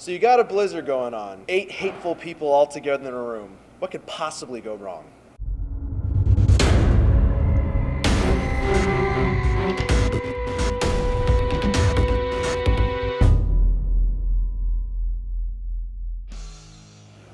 So you got a blizzard going on. 8 hateful people all together in a room. What could possibly go wrong?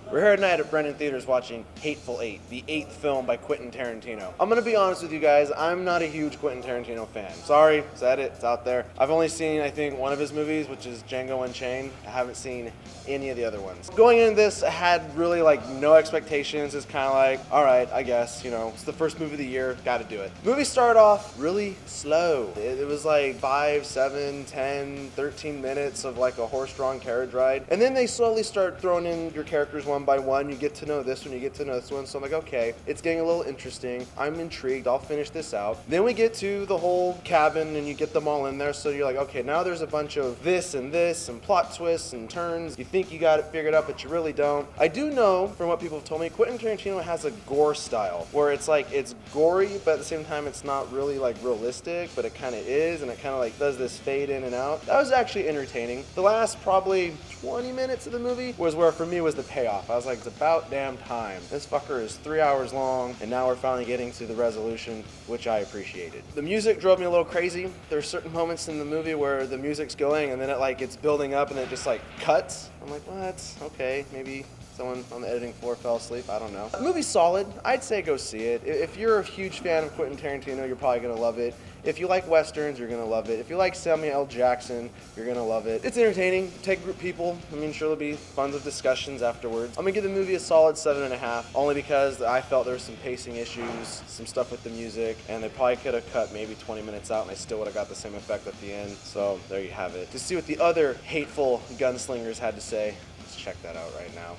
We're here tonight at Brennan Theaters watching Hateful Eight, the 8th film by Quentin Tarantino. I'm gonna be honest with you guys, I'm not a huge Quentin Tarantino fan. Sorry, said it, it's out there. I've only seen, I think, one of his movies, which is Django Unchained. I haven't seen any of the other ones. Going into this, I had really no expectations. It's kind of like, all right, I guess, it's the first movie of the year, gotta do it. The movie started off really slow. It was like 5, 7, 10, 13 minutes of like a horse-drawn carriage ride. And then they slowly start throwing in your characters one by one. You get to know this one, you get to know this one. So I'm like, okay, it's getting a little interesting. I'm intrigued. I'll finish this out. Then we get to the whole cabin and you get them all in there. So you're like, okay, now there's a bunch of this and plot twists and turns. You think you got it figured out, but you really don't. I do know from what people have told me, Quentin Tarantino has a gore style where it's like, it's gory, but at the same time, it's not really like realistic, but it kind of is. And it kind of like does this fade in and out. That was actually entertaining. The last probably 20 minutes of the movie was where for me was the payoff. I was like, it's about damn time. This fucker is 3 hours long, and now we're finally getting to the resolution, which I appreciated. The music drove me a little crazy. There's certain moments in the movie where the music's going, and then it's building up, and then it just cuts. I'm like, what? Okay, maybe someone on the editing floor fell asleep. I don't know. The movie's solid. I'd say go see it. If you're a huge fan of Quentin Tarantino, you're probably gonna love it. If you like Westerns, you're gonna love it. If you like Samuel L. Jackson, you're gonna love it. It's entertaining. Take a group of people. Sure there'll be tons of discussions afterwards. I'm gonna give the movie a solid 7.5, only because I felt there were some pacing issues, some stuff with the music, and they probably could have cut maybe 20 minutes out and I still would have got the same effect at the end. So there you have it. To see what the other hateful gunslingers had to say, let's check that out right now.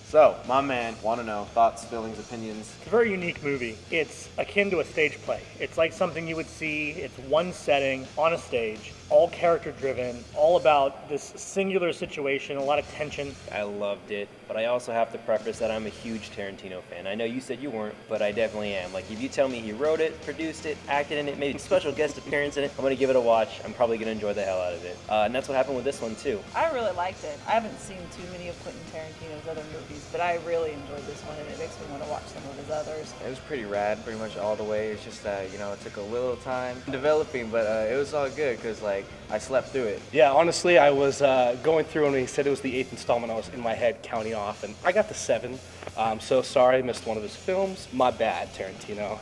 So, my man, want to know, thoughts, feelings, opinions? It's a very unique movie. It's akin to a stage play. It's like something you would see, it's one setting on a stage, all character driven, all about this singular situation, a lot of tension. I loved it, but I also have to preface that I'm a huge Tarantino fan. I know you said you weren't, but I definitely am. Like, if you tell me he wrote it, produced it, acted in it, made a special guest appearance in it, I'm gonna give it a watch. I'm probably gonna enjoy the hell out of it. And that's what happened with this one too. I really liked it. I haven't seen too many of Quentin Tarantino's other movies, but I really enjoyed this one, and it makes me want to watch some of his others. It was pretty rad, pretty much all the way. It's just that, it took a little time developing, but it was all good because, I slept through it. Yeah, honestly, I was going through, and he said it was the 8th installment, I was in my head counting off, and I got to 7. I'm so sorry I missed one of his films. My bad, Tarantino.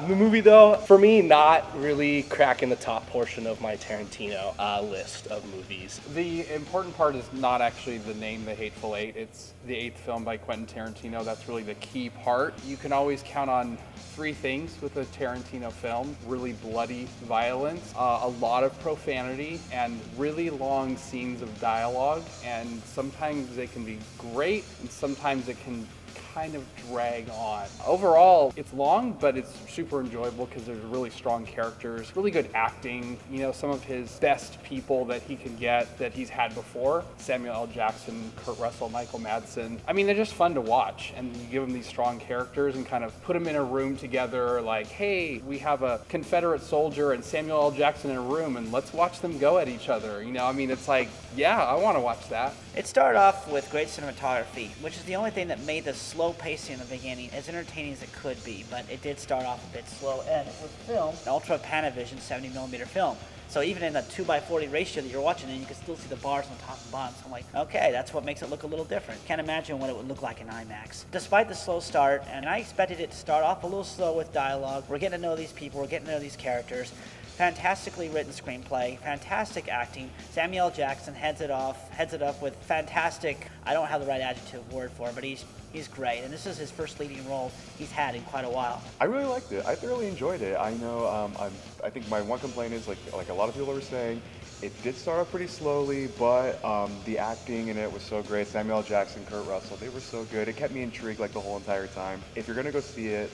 The movie, though, for me, not really cracking the top portion of my Tarantino list of movies. The important part is not actually the name, The Hateful Eight. It's the 8th film by Quentin Tarantino. That's really the key part. You can always count on 3 things with a Tarantino film: really bloody violence, a lot of profanity, and really long scenes of dialogue. And sometimes they can be great, and sometimes it can kind of drag on. Overall, it's long, but it's super enjoyable because there's really strong characters, really good acting. Some of his best people that he can get that he's had before: Samuel L. Jackson, Kurt Russell, Michael Madsen. They're just fun to watch, and you give them these strong characters and kind of put them in a room together, like, hey, we have a Confederate soldier and Samuel L. Jackson in a room, and let's watch them go at each other. It's like, yeah, I want to watch that. It started off with great cinematography, which is the only thing that made the slow pacing in the beginning as entertaining as it could be, but it did start off a bit slow, and it was filmed in Ultra Panavision 70mm film. So even in the 2:40 ratio that you're watching, and you can still see the bars on top and bottom. So I'm like, okay, that's what makes it look a little different. Can't imagine what it would look like in IMAX. Despite the slow start, and I expected it to start off a little slow with dialogue, we're getting to know these people, we're getting to know these characters. Fantastically written screenplay, fantastic acting. Samuel L. Jackson heads it up with fantastic, I don't have the right adjective word for it, but he's great. And this is his first leading role he's had in quite a while. I really liked it. I thoroughly enjoyed it. I know, I think my one complaint is, like a lot of people were saying, it did start off pretty slowly, but the acting in it was so great. Samuel L. Jackson, Kurt Russell, they were so good. It kept me intrigued the whole entire time. If you're gonna go see it,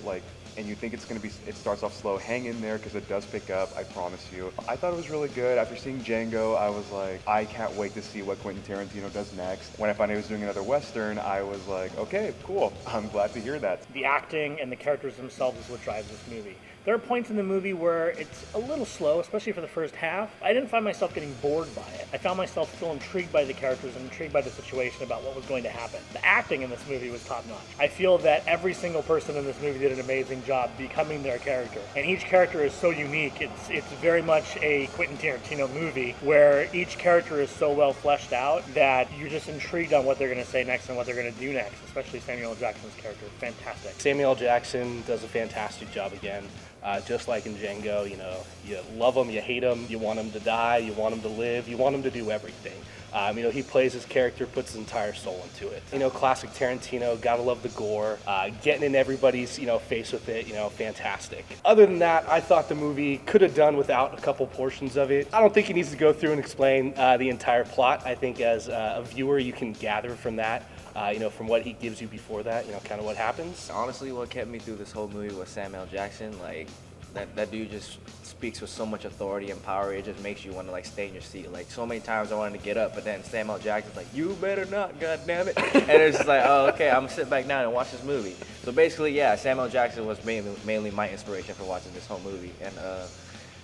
and you think it starts off slow, hang in there because it does pick up, I promise you. I thought it was really good. After seeing Django, I was like, I can't wait to see what Quentin Tarantino does next. When I found out he was doing another Western, I was like, okay, cool. I'm glad to hear that. The acting and the characters themselves is what drives this movie. There are points in the movie where it's a little slow, especially for the first half. I didn't find myself getting bored by it. I found myself still intrigued by the characters and intrigued by the situation about what was going to happen. The acting in this movie was top-notch. I feel that every single person in this movie did an amazing job becoming their character. And each character is so unique. It's very much a Quentin Tarantino movie where each character is so well fleshed out that you're just intrigued on what they're going to say next and what they're going to do next, especially Samuel L. Jackson's character. Fantastic. Samuel L. Jackson does a fantastic job again. Just like in Django, you love him, you hate him, you want him to die, you want him to live, you want him to do everything. He plays his character, puts his entire soul into it. Classic Tarantino, gotta love the gore, getting in everybody's, face with it, fantastic. Other than that, I thought the movie could have done without a couple portions of it. I don't think he needs to go through and explain the entire plot. I think as a viewer, you can gather from that. From what he gives you before that, kind of what happens. Honestly, what kept me through this whole movie was Samuel Jackson. Like, that dude just speaks with so much authority and power. It just makes you want to stay in your seat. Like, so many times I wanted to get up, but then Samuel Jackson's like, "You better not, God damn it!" And it's just like, oh, okay, I'm gonna sit back down and watch this movie. So basically, yeah, Samuel Jackson was mainly my inspiration for watching this whole movie, and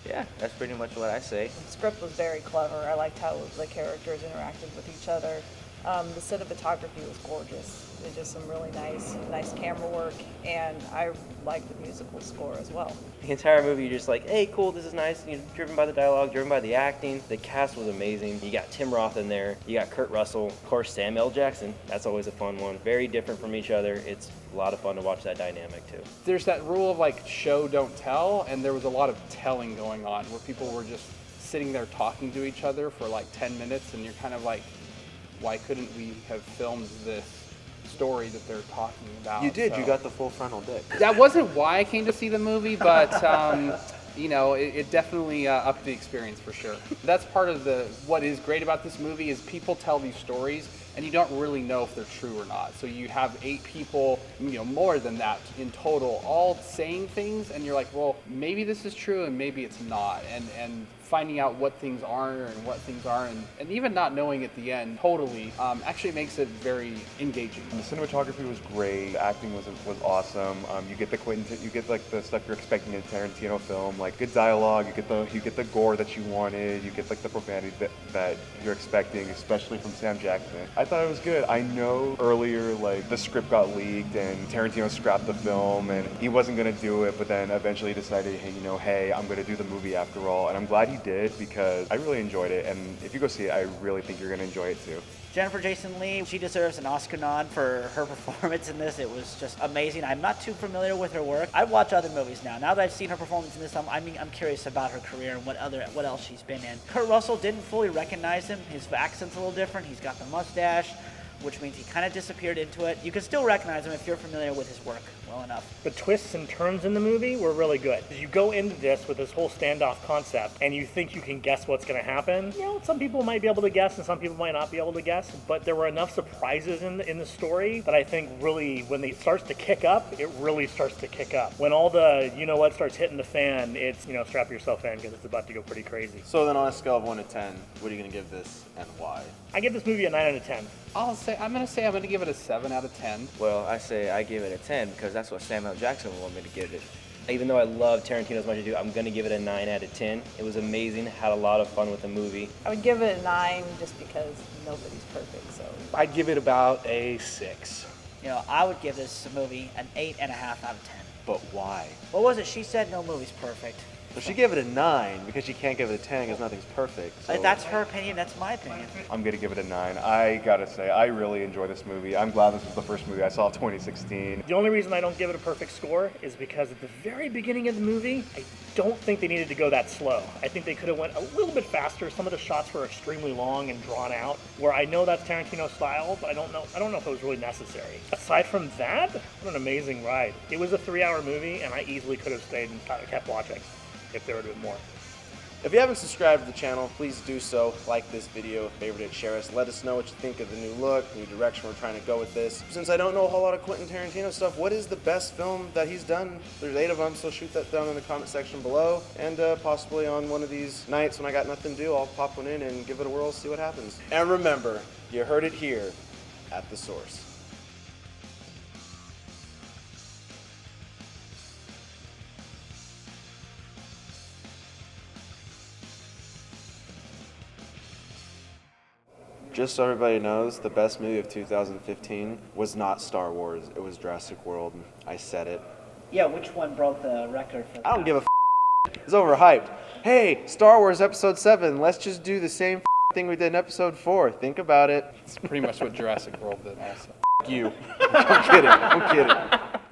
yeah, that's pretty much what I say. The script was very clever. I liked how the characters interacted with each other. The cinematography was gorgeous. There's just some really nice camera work, and I like the musical score as well. The entire movie, you're just like, hey, cool, this is nice. Driven by the dialogue, driven by the acting. The cast was amazing. You got Tim Roth in there. You got Kurt Russell. Of course, Sam L. Jackson. That's always a fun one. Very different from each other. It's a lot of fun to watch that dynamic, too. There's that rule of show, don't tell, and there was a lot of telling going on where people were just sitting there talking to each other for 10 minutes, and you're kind of like, why couldn't we have filmed this story that they're talking about? You did. So, you got the full frontal dick. that wasn't why I came to see the movie, but it definitely upped the experience for sure. That's part of what is great about this movie is people tell these stories and you don't really know if they're true or not. So you have 8 people, more than that in total, all saying things, and you're like, well, maybe this is true and maybe it's not. And finding out what things are and what things aren't, and even not knowing at the end totally actually makes it very engaging. The cinematography was great. The acting was awesome. You get the stuff you're expecting in a Tarantino film, like good dialogue. You get the gore that you wanted. You get the profanity that you're expecting, especially from Sam Jackson. I thought it was good. I know earlier the script got leaked and Tarantino scrapped the film and he wasn't gonna do it, but then eventually decided, hey, I'm gonna do the movie after all, and I'm glad he did because I really enjoyed it, and if you go see it, I really think you're gonna enjoy it too. Jennifer Jason Leigh, she deserves an Oscar nod for her performance in this. It was just amazing. I'm not too familiar with her work. I watch other movies now. Now that I've seen her performance in this, I'm curious about her career and what else she's been in. Kurt Russell, didn't fully recognize him. His accent's a little different. He's got the mustache, which means he kind of disappeared into it. You can still recognize him if you're familiar with his work well enough. The twists and turns in the movie were really good. You go into this with this whole standoff concept and you think you can guess what's going to happen. Some people might be able to guess and some people might not be able to guess, but there were enough surprises in the story that I think really, when it starts to kick up, it really starts to kick up. When all the starts hitting the fan, it's, strap yourself in because it's about to go pretty crazy. So then on a scale of 1 to 10, what are you going to give this and why? I give this movie a 9 out of 10. I'm going to give it a 7 out of 10. Well, I say I give it a 10 because that's what Samuel Jackson wanted me to give it. Even though I love Tarantino as much as I do, I'm going to give it a 9 out of 10. It was amazing. Had a lot of fun with the movie. I would give it a 9 just because nobody's perfect, so. I'd give it about a 6. I would give this movie an 8.5 out of 10. But why? What was it? She said no movie's perfect. Well, she gave it a 9 because she can't give it a 10 because nothing's perfect. So. That's her opinion. That's my opinion. I'm gonna give it a 9. I gotta say, I really enjoy this movie. I'm glad this was the first movie I saw of 2016. The only reason I don't give it a perfect score is because at the very beginning of the movie, I don't think they needed to go that slow. I think they could have went a little bit faster. Some of the shots were extremely long and drawn out, where I know that's Tarantino style, but I don't know if it was really necessary. Aside from that, what an amazing ride. It was a 3-hour movie, and I easily could have stayed and kept watching if there would have been more. If you haven't subscribed to the channel, please do so. Like this video, favorite it, share us. Let us know what you think of the new look, new direction we're trying to go with this. Since I don't know a whole lot of Quentin Tarantino stuff, what is the best film that he's done? There's 8 of them, so shoot that down in the comment section below. And possibly on one of these nights when I got nothing to do, I'll pop one in and give it a whirl, see what happens. And remember, you heard it here at The Source. Just so everybody knows, the best movie of 2015 was not Star Wars. It was Jurassic World. I said it. Yeah, which one broke the record for? I don't give a It's overhyped. Hey, Star Wars Episode 7, let's just do the same thing we did in Episode 4. Think about it. It's pretty much what Jurassic World did also. You. I'm kidding.